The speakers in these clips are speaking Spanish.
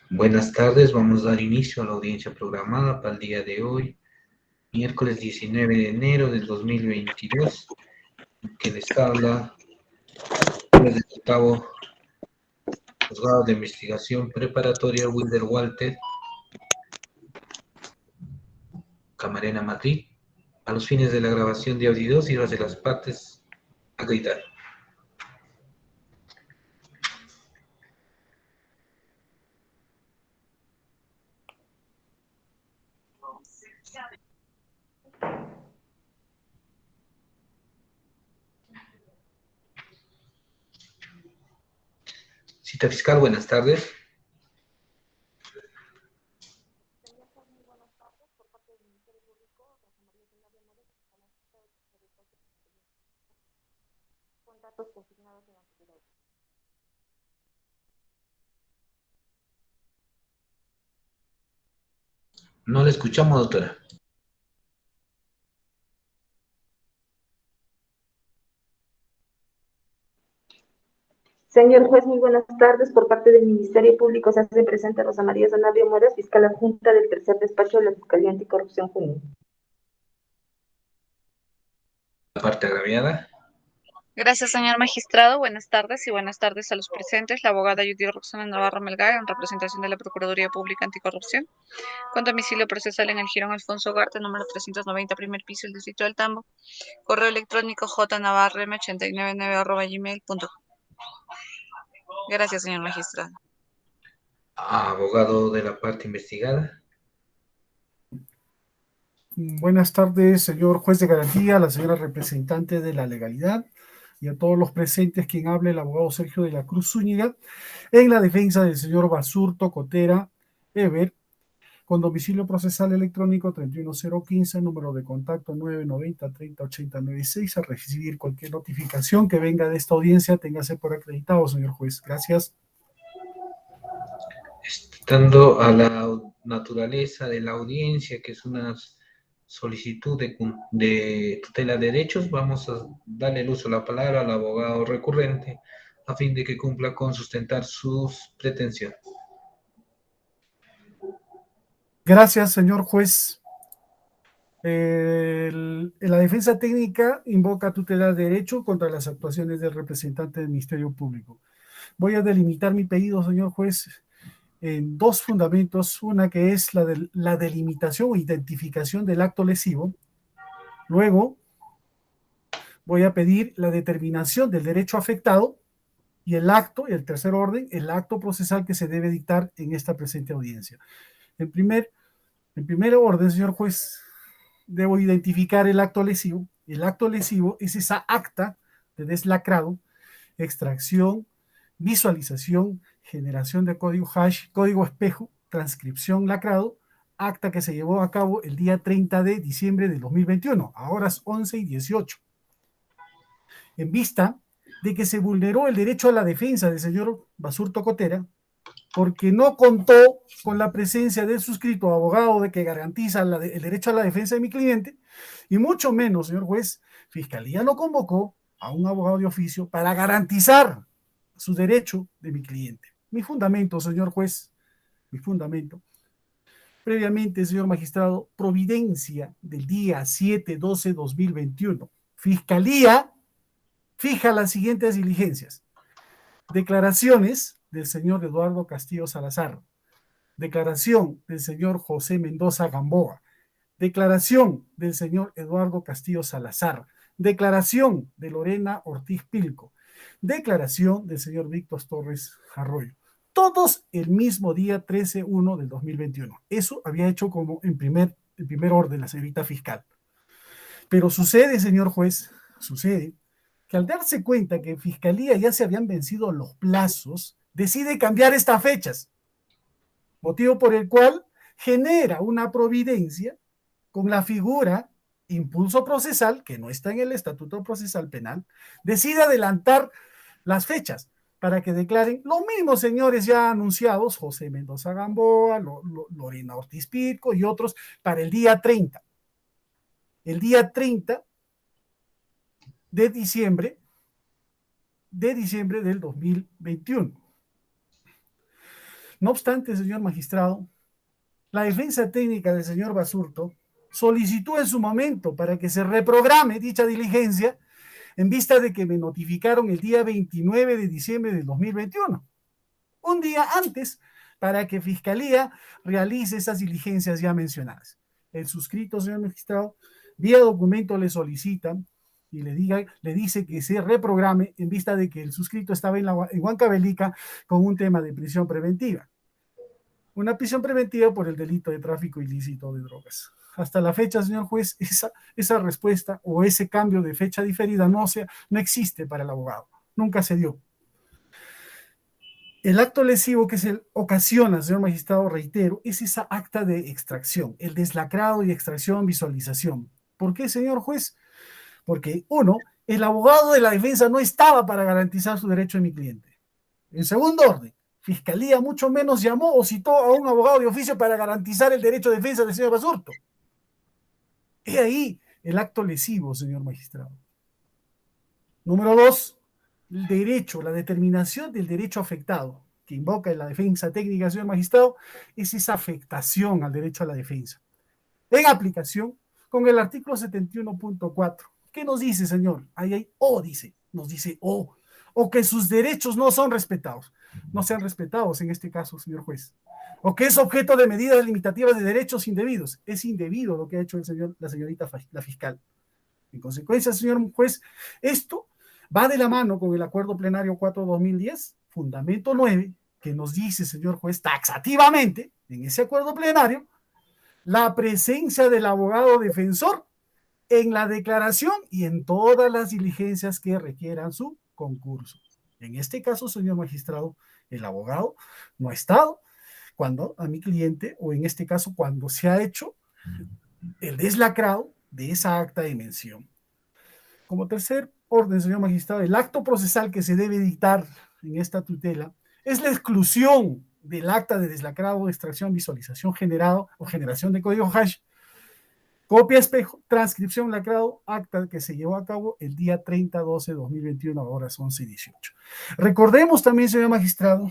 Buenas tardes, vamos a dar inicio a la audiencia programada para el día de hoy, miércoles 19 de enero del 2022, que les habla juez del octavo juzgado de investigación preparatoria Wilder Walter Camarena Madrid, a los fines de la grabación de audios y las de las partes acreditar. Cita fiscal, buenas tardes. No le escuchamos, doctora. Señor juez, muy buenas tardes. Por parte del Ministerio Público se hace presente Rosa María Zanabria Mueras, fiscal adjunta del tercer despacho de la Fiscalía Anticorrupción Juvenil. La parte agraviada. Gracias, señor magistrado. Buenas tardes y buenas tardes a los presentes. La abogada Judith Roxana Navarro Melgar, en representación de la Procuraduría Pública Anticorrupción, con domicilio procesal en el Jirón Alfonso Ugarte, número 390, primer piso, el distrito del Tambo. Correo electrónico jnavarrem899@gmail.com. Gracias, señor magistrado. Abogado de la parte investigada. Buenas tardes, señor juez de garantía, la señora representante de la legalidad y a todos los presentes, quien hable el abogado Sergio de la Cruz Zúñiga, en la defensa del señor Basurto Cotera Ever, con domicilio procesal electrónico 31015, número de contacto 990-308096, a recibir cualquier notificación que venga de esta audiencia, téngase por acreditado, señor juez. Gracias. Estando a la naturaleza de la audiencia, que es una solicitud de tutela de derechos, vamos a darle el uso de la palabra al abogado recurrente a fin de que cumpla con sustentar sus pretensiones. Gracias, señor juez. La defensa técnica invoca tutela de derecho contra las actuaciones del representante del Ministerio Público. Voy a delimitar mi pedido, señor juez, en dos fundamentos. Una que es la delimitación o identificación del acto lesivo. Luego, voy a pedir la determinación del derecho afectado y el acto, y el tercer orden, el acto procesal que se debe dictar en esta presente audiencia. En primer orden, señor juez, debo identificar el acto lesivo. El acto lesivo es esa acta de deslacrado, extracción, visualización, generación de código hash, código espejo, transcripción lacrado, acta que se llevó a cabo el día 30 de diciembre de 2021, a horas 11:18. En vista de que se vulneró el derecho a la defensa del señor Basurto Cotera, porque no contó con la presencia del suscrito abogado de que garantiza el derecho a la defensa de mi cliente, y mucho menos, señor juez, Fiscalía no convocó a un abogado de oficio para garantizar su derecho de mi cliente. Mi fundamento, señor juez, mi fundamento. Previamente, señor magistrado, providencia del día 7/12/2021. Fiscalía fija las siguientes diligencias. Declaraciones del señor Eduardo Castillo Salazar. Declaración del señor José Mendoza Gamboa. Declaración del señor Eduardo Castillo Salazar. Declaración de Lorena Ortiz Pilco. Declaración del señor Víctor Torres Arroyo. Todos el mismo día 13/1/2021. Eso había hecho como en primer orden la señorita fiscal. Pero sucede, señor juez, sucede que al darse cuenta que en Fiscalía ya se habían vencido los plazos, decide cambiar estas fechas, motivo por el cual genera una providencia con la figura impulso procesal, que no está en el Estatuto Procesal Penal, decide adelantar las fechas para que declaren los mismos señores ya anunciados, José Mendoza Gamboa, Lorena Ortiz Pirco y otros, para el día 30. El día 30 de diciembre del 2021. No obstante, señor magistrado, la defensa técnica del señor Basurto solicitó en su momento para que se reprograme dicha diligencia en vista de que me notificaron el día 29 de diciembre del 2021, un día antes, para que Fiscalía realice esas diligencias ya mencionadas. El suscrito, señor magistrado, vía documento le solicitan y le dice que se reprograme en vista de que el suscrito estaba en Huancavelica con un tema de prisión preventiva. Una prisión preventiva por el delito de tráfico ilícito de drogas. Hasta la fecha, señor juez, esa respuesta o ese cambio de fecha diferida no existe para el abogado. Nunca se dio. El acto lesivo que se ocasiona, señor magistrado, reitero, es esa acta de extracción, el deslacrado y extracción, visualización. ¿Por qué, señor juez? Porque, uno, el abogado de la defensa no estaba para garantizar su derecho de mi cliente. En segundo orden, Fiscalía mucho menos llamó o citó a un abogado de oficio para garantizar el derecho de defensa del señor Basurto. He ahí el acto lesivo, señor magistrado. Número 2, el derecho, la determinación del derecho afectado, que invoca en la defensa técnica, señor magistrado, es esa afectación al derecho a la defensa. En aplicación con el artículo 71.4. ¿Qué nos dice, señor? Ahí hay O, dice, nos dice o que sus derechos no son respetados. No sean respetados en este caso, señor juez. O que es objeto de medidas limitativas de derechos indebidos. Es indebido lo que ha hecho la señorita, la fiscal. En consecuencia, señor juez, esto va de la mano con el acuerdo plenario 4/2010, fundamento 9, que nos dice, señor juez, taxativamente, en ese acuerdo plenario, la presencia del abogado defensor en la declaración y en todas las diligencias que requieran su concurso. En este caso, señor magistrado, el abogado no ha estado cuando a mi cliente, o en este caso cuando se ha hecho el deslacrado de esa acta de mención. Como tercer orden, señor magistrado, el acto procesal que se debe dictar en esta tutela es la exclusión del acta de deslacrado, extracción, visualización generado o generación de código hash, copia espejo, transcripción lacrado, acta que se llevó a cabo el día 30/12/2021 a horas 11:18. Recordemos también, señor magistrado,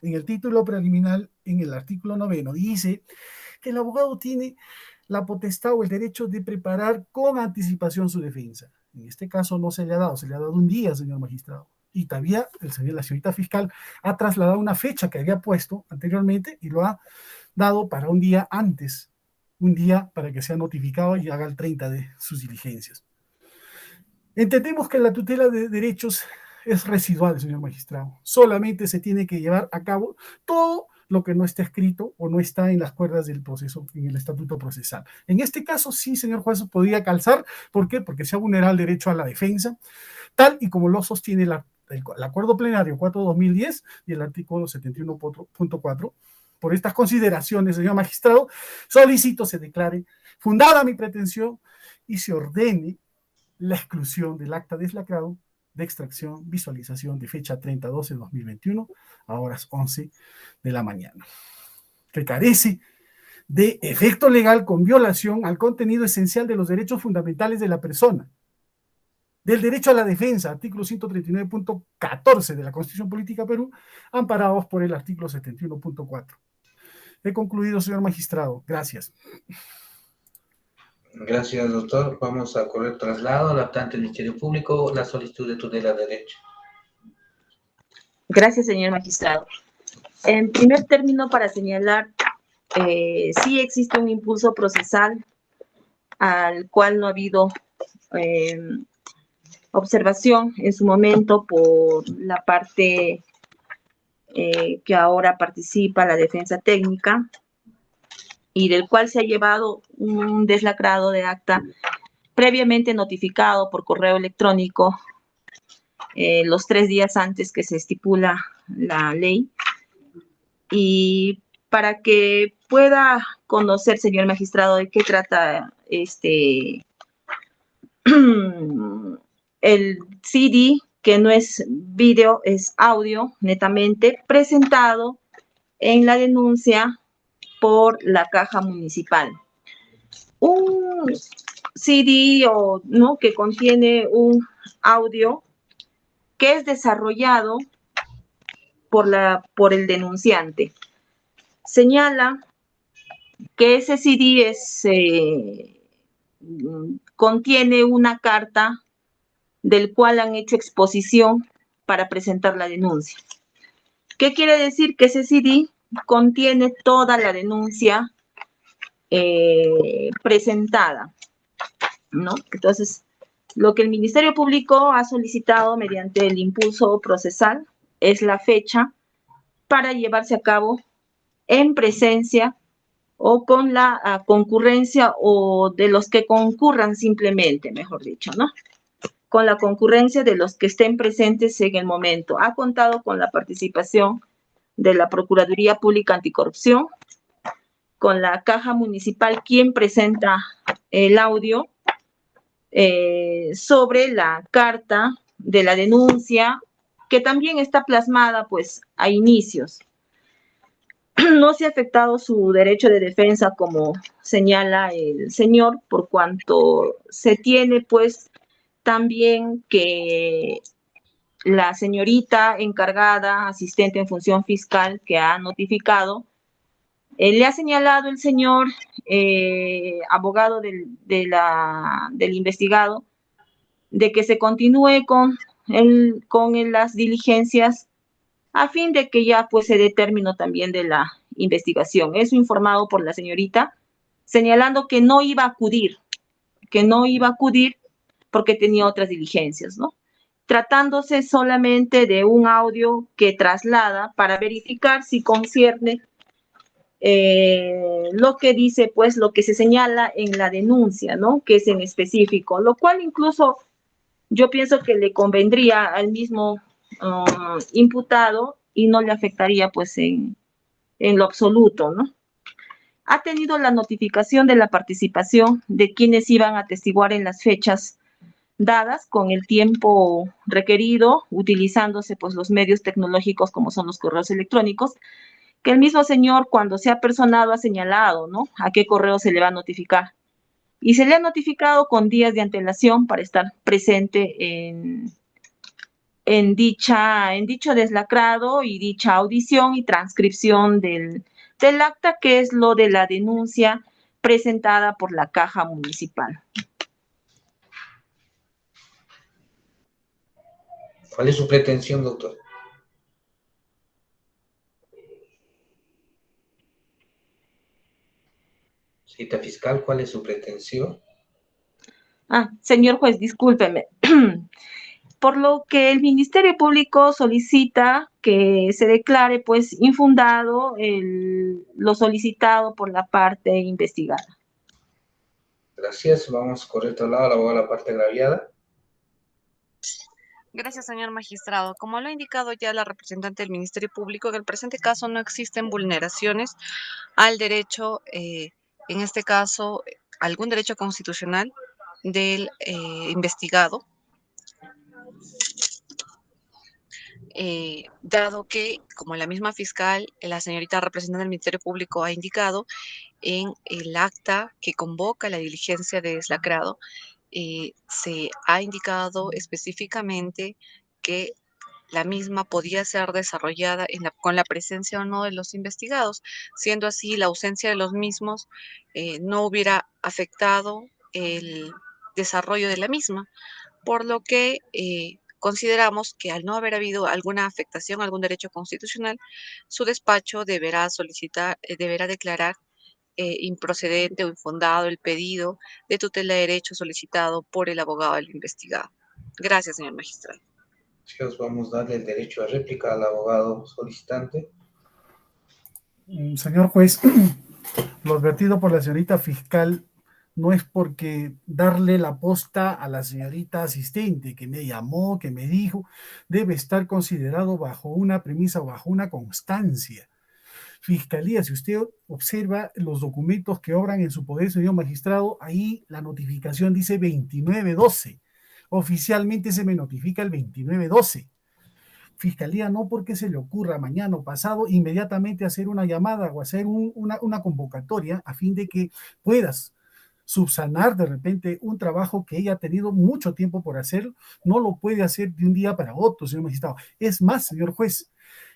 en el título preliminar, en el artículo 9, dice que el abogado tiene la potestad o el derecho de preparar con anticipación su defensa. En este caso no se le ha dado un día, señor magistrado. Y todavía la señorita fiscal ha trasladado una fecha que había puesto anteriormente y lo ha dado para un día antes, un día para que sea notificado y haga el 30 de sus diligencias. Entendemos que la tutela de derechos es residual, señor magistrado. Solamente se tiene que llevar a cabo todo lo que no está escrito o no está en las cuerdas del proceso, en el estatuto procesal. En este caso, sí, señor juez, podría calzar. ¿Por qué? Porque se ha vulnerado el derecho a la defensa, tal y como lo sostiene el acuerdo plenario 4/2010 y el artículo 71.4. Por estas consideraciones, señor magistrado, solicito se declare fundada mi pretensión y se ordene la exclusión del acta deslacrado de extracción, visualización de fecha 30/12/2021 a horas 11 de la mañana, que carece de efecto legal con violación al contenido esencial de los derechos fundamentales de la persona, del derecho a la defensa, artículo 139.14 de la Constitución Política Perú, amparados por el artículo 71.4. He concluido, señor magistrado. Gracias. Gracias, doctor. Vamos a correr traslado al aptante del Ministerio Público, la solicitud de tutela de derecho. Gracias, señor magistrado. En primer término, para señalar, sí existe un impulso procesal al cual no ha habido observación en su momento por la parte que ahora participa la defensa técnica, y del cual se ha llevado un deslacrado de acta previamente notificado por correo electrónico los 3 días antes que se estipula la ley. Y para que pueda conocer, señor magistrado, de qué trata el CD, que no es video, es audio netamente, presentado en la denuncia por la Caja Municipal. Un CD que contiene un audio que es desarrollado por el denunciante. señala que ese CD contiene una carta del cual han hecho exposición para presentar la denuncia. ¿Qué quiere decir? Que ese CD contiene toda la denuncia presentada, ¿no? Entonces, lo que el Ministerio Público ha solicitado mediante el impulso procesal es la fecha para llevarse a cabo en presencia o con la concurrencia o de los que concurran simplemente, mejor dicho, ¿no? Con la concurrencia de los que estén presentes en el momento. Ha contado con la participación de la Procuraduría Pública Anticorrupción, con la Caja Municipal, quien presenta el audio sobre la carta de la denuncia, que también está plasmada, pues, a inicios. No se ha afectado su derecho de defensa, como señala el señor, por cuanto se tiene, pues, también que la señorita encargada, asistente en función fiscal, que ha notificado, le ha señalado el señor abogado del investigado de que se continúe con las diligencias a fin de que ya pues se dé término también de la investigación. Eso informado por la señorita, señalando que no iba a acudir porque tenía otras diligencias, ¿no? Tratándose solamente de un audio que traslada para verificar si concierne lo que dice, pues, lo que se señala en la denuncia, ¿no? Que es en específico, lo cual incluso yo pienso que le convendría al mismo imputado y no le afectaría, pues, en lo absoluto, ¿no? Ha tenido la notificación de la participación de quienes iban a atestiguar en las fechas dadas con el tiempo requerido, utilizándose, pues, los medios tecnológicos como son los correos electrónicos, que el mismo señor, cuando se ha personado, ha señalado, ¿no? A qué correo se le va a notificar. Y se le ha notificado con días de antelación para estar presente en dicho deslacrado y dicha audición y transcripción del acta, que es lo de la denuncia presentada por la Caja Municipal. ¿Cuál es su pretensión, doctor? Cita fiscal, ¿cuál es su pretensión? Señor juez, discúlpeme. Por lo que el Ministerio Público solicita que se declare, pues, infundado lo solicitado por la parte investigada. Gracias. Vamos con otro lado, la abogada de la parte agraviada. Gracias, señor magistrado. Como lo ha indicado ya la representante del Ministerio Público, en el presente caso no existen vulneraciones al derecho, en este caso, algún derecho constitucional del investigado, dado que, como la misma fiscal, la señorita representante del Ministerio Público ha indicado en el acta que convoca la diligencia de deslacrado, se ha indicado específicamente que la misma podía ser desarrollada con la presencia o no de los investigados. Siendo así, la ausencia de los mismos no hubiera afectado el desarrollo de la misma, por lo que consideramos que al no haber habido alguna afectación a algún derecho constitucional, su despacho deberá declarar improcedente o infundado el pedido de tutela de derecho solicitado por el abogado del investigado. Gracias, señor magistrado. Gracias. Vamos a darle el derecho a réplica al abogado solicitante. Señor juez, lo advertido por la señorita fiscal no es porque darle la posta a la señorita asistente que me llamó, que me dijo, debe estar considerado bajo una premisa, bajo una constancia. Fiscalía, si usted observa los documentos que obran en su poder, señor magistrado, ahí la notificación dice 29/12. Oficialmente se me notifica el 29/12. Fiscalía, no porque se le ocurra mañana o pasado inmediatamente hacer una llamada o hacer una convocatoria a fin de que puedas subsanar de repente un trabajo que ella ha tenido mucho tiempo por hacer, no lo puede hacer de un día para otro, señor magistrado. Es más, señor juez,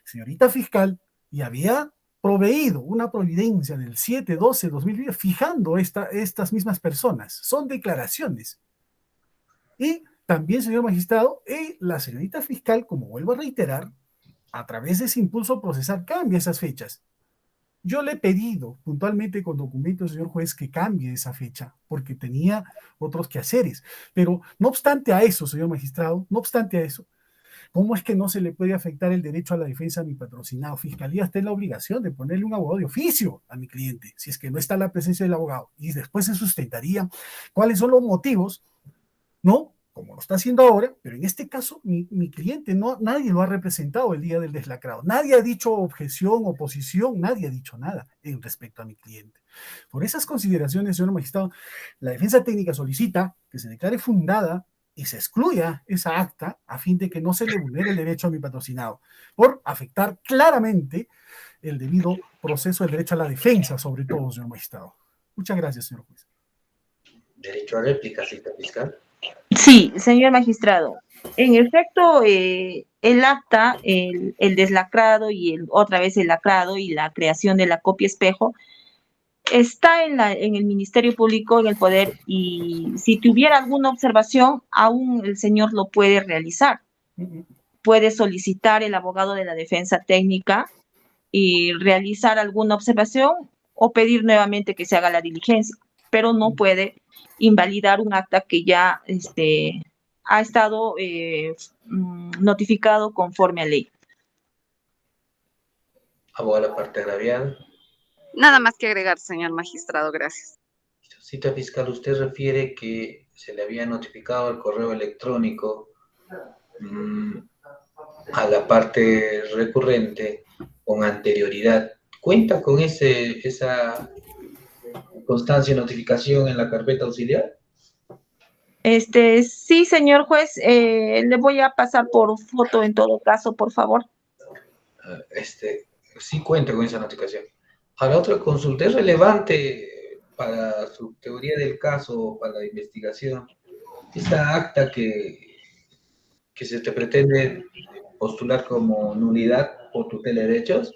señorita fiscal, y había proveído una providencia del 7/12/2020 fijando estas mismas personas. Son declaraciones. Y también, señor magistrado, la señorita fiscal, como vuelvo a reiterar, a través de ese impulso procesal cambia esas fechas. Yo le he pedido puntualmente con documentos, señor juez, que cambie esa fecha, porque tenía otros quehaceres. Pero no obstante a eso, señor magistrado, no obstante a eso, ¿cómo es que no se le puede afectar el derecho a la defensa a mi patrocinado? Fiscalía está en la obligación de ponerle un abogado de oficio a mi cliente, si es que no está la presencia del abogado. Y después se sustentaría cuáles son los motivos, ¿no? Como lo está haciendo ahora, pero en este caso mi cliente, nadie lo ha representado el día del deslacrado. Nadie ha dicho objeción, oposición, nadie ha dicho nada en respecto a mi cliente. Por esas consideraciones, señor magistrado, la defensa técnica solicita que se declare fundada y se excluya esa acta a fin de que no se le vulnere el derecho a mi patrocinado, por afectar claramente el debido proceso del derecho a la defensa, sobre todo, señor magistrado. Muchas gracias, señor juez. Derecho a réplica, cita fiscal. Sí, señor magistrado. En efecto, el acta, el deslacrado y otra vez el lacrado y la creación de la copia espejo está en el Ministerio Público, en el Poder, y si tuviera alguna observación, aún el señor lo puede realizar. Puede solicitar el abogado de la defensa técnica y realizar alguna observación o pedir nuevamente que se haga la diligencia, pero no puede invalidar un acta que ya ha estado notificado conforme a ley. Abogada parte agraviada. Nada más que agregar, señor magistrado, gracias. Cita fiscal, usted refiere que se le había notificado al correo electrónico a la parte recurrente con anterioridad. ¿Cuenta con esa constancia de notificación en la carpeta auxiliar? Sí, señor juez, le voy a pasar por foto en todo caso, por favor. Sí cuenta con esa notificación. A la otra consulta, ¿es relevante para su teoría del caso, para la investigación, esta acta que se te pretende postular como nulidad por tutela de derechos?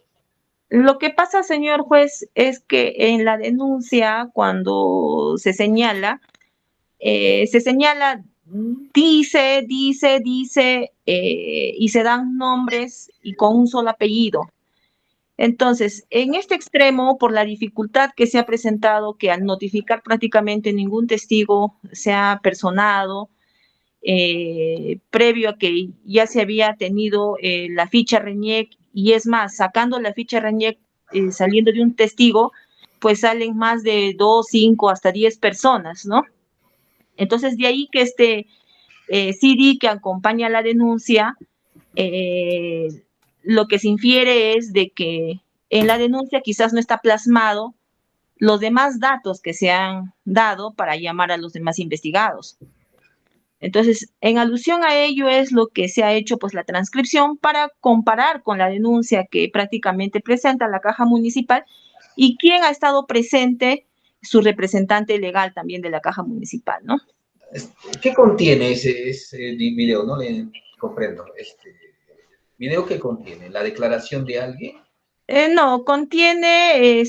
Lo que pasa, señor juez, es que en la denuncia, cuando se señala, dice, y se dan nombres y con un solo apellido. Entonces, en este extremo, por la dificultad que se ha presentado, que al notificar prácticamente ningún testigo se ha personado, previo a que ya se había tenido la ficha RENIEC, y es más, sacando la ficha RENIEC, saliendo de un testigo, pues salen más de 2, 5, hasta 10 personas, ¿no? Entonces, de ahí que CD que acompaña la denuncia, lo que se infiere es de que en la denuncia quizás no está plasmado los demás datos que se han dado para llamar a los demás investigados. Entonces, en alusión a ello es lo que se ha hecho, pues, la transcripción para comparar con la denuncia que prácticamente presenta la Caja Municipal y quién ha estado presente, su representante legal también de la Caja Municipal, ¿no? ¿Qué contiene ese video? No le comprendo. ¿Video qué contiene? ¿La declaración de alguien? No, contiene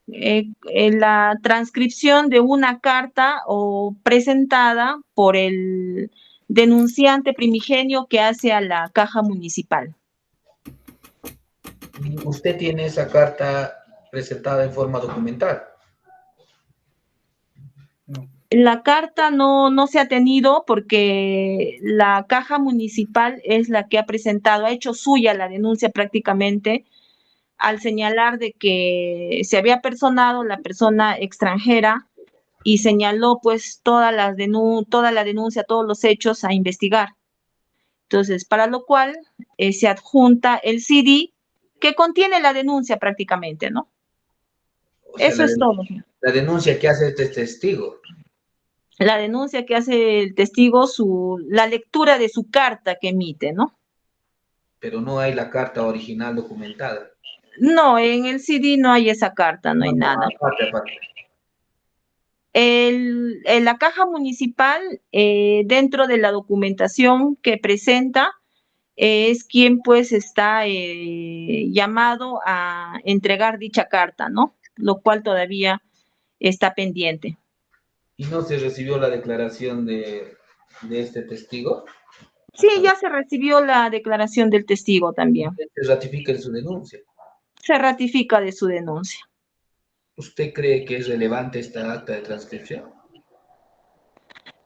la transcripción de una carta o presentada por el denunciante primigenio que hace a la Caja Municipal. ¿Usted tiene esa carta presentada en forma documental? No. La carta no se ha tenido porque la Caja Municipal es la que ha presentado, ha hecho suya la denuncia prácticamente, al señalar de que se había personado la persona extranjera y señaló pues toda la denuncia, todos los hechos a investigar. Entonces, para lo cual se adjunta el CD que contiene la denuncia prácticamente, ¿no? O sea, Eso es todo. La denuncia que hace este testigo. La denuncia que hace el testigo, la lectura de su carta que emite, ¿no? Pero no hay la carta original documentada. No, en el CD no hay esa carta, no hay nada. Aparte. La Caja Municipal, dentro de la documentación que presenta, es quien pues está llamado a entregar dicha carta, ¿no? Lo cual todavía está pendiente. ¿Y no se recibió la declaración de este testigo? Sí, ya se recibió la declaración del testigo también. Se ratifica en su denuncia. Se ratifica de su denuncia. ¿Usted cree que es relevante esta acta de transcripción?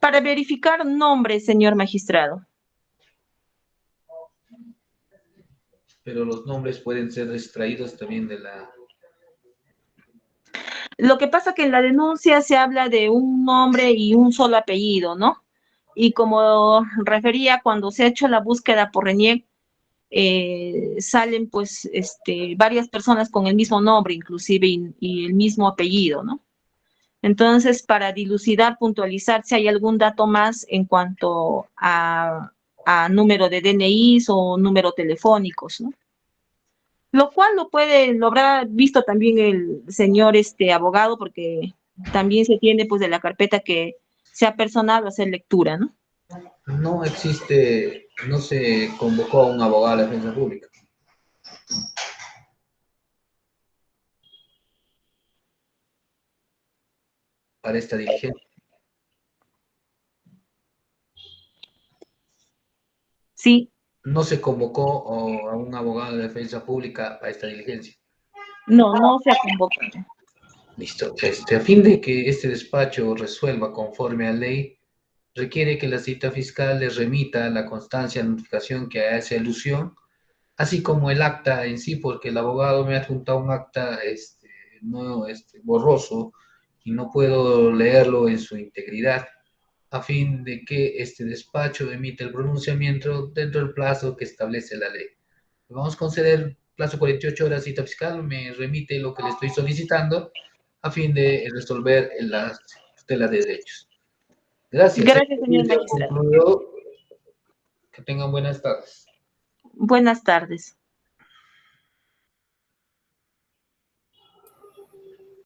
Para verificar nombres, señor magistrado. Pero los nombres pueden ser extraídos también de la... Lo que pasa que en la denuncia se habla de un nombre y un solo apellido, ¿no? Y como refería, cuando se ha hecho la búsqueda por RENIEC, salen pues varias personas con el mismo nombre inclusive y el mismo apellido, ¿no? Entonces, para dilucidar, puntualizar si hay algún dato más en cuanto a número de DNIs o número telefónicos, ¿no? Lo cual lo habrá visto también el señor abogado, porque también se tiene pues de la carpeta que se ha personado a hacer lectura, ¿no? No existe, no se convocó a un abogado de la defensa pública. Para esta diligencia. Sí. No se convocó a un abogado de defensa pública para esta diligencia. No, no se ha convocado. Listo. A fin de que este despacho resuelva conforme a ley, requiere que la cita fiscal le remita la constancia de notificación que hace alusión, así como el acta en sí, porque el abogado me ha adjuntado un acta borroso y no puedo leerlo en su integridad, a fin de que este despacho emita el pronunciamiento dentro del plazo que establece la ley. Vamos a conceder plazo 48 horas cita fiscal, me remite lo que le estoy solicitando a fin de resolver la tutela de derechos. Gracias. Gracias, señor magistrado. Concluyo. Que tengan buenas tardes. Buenas tardes.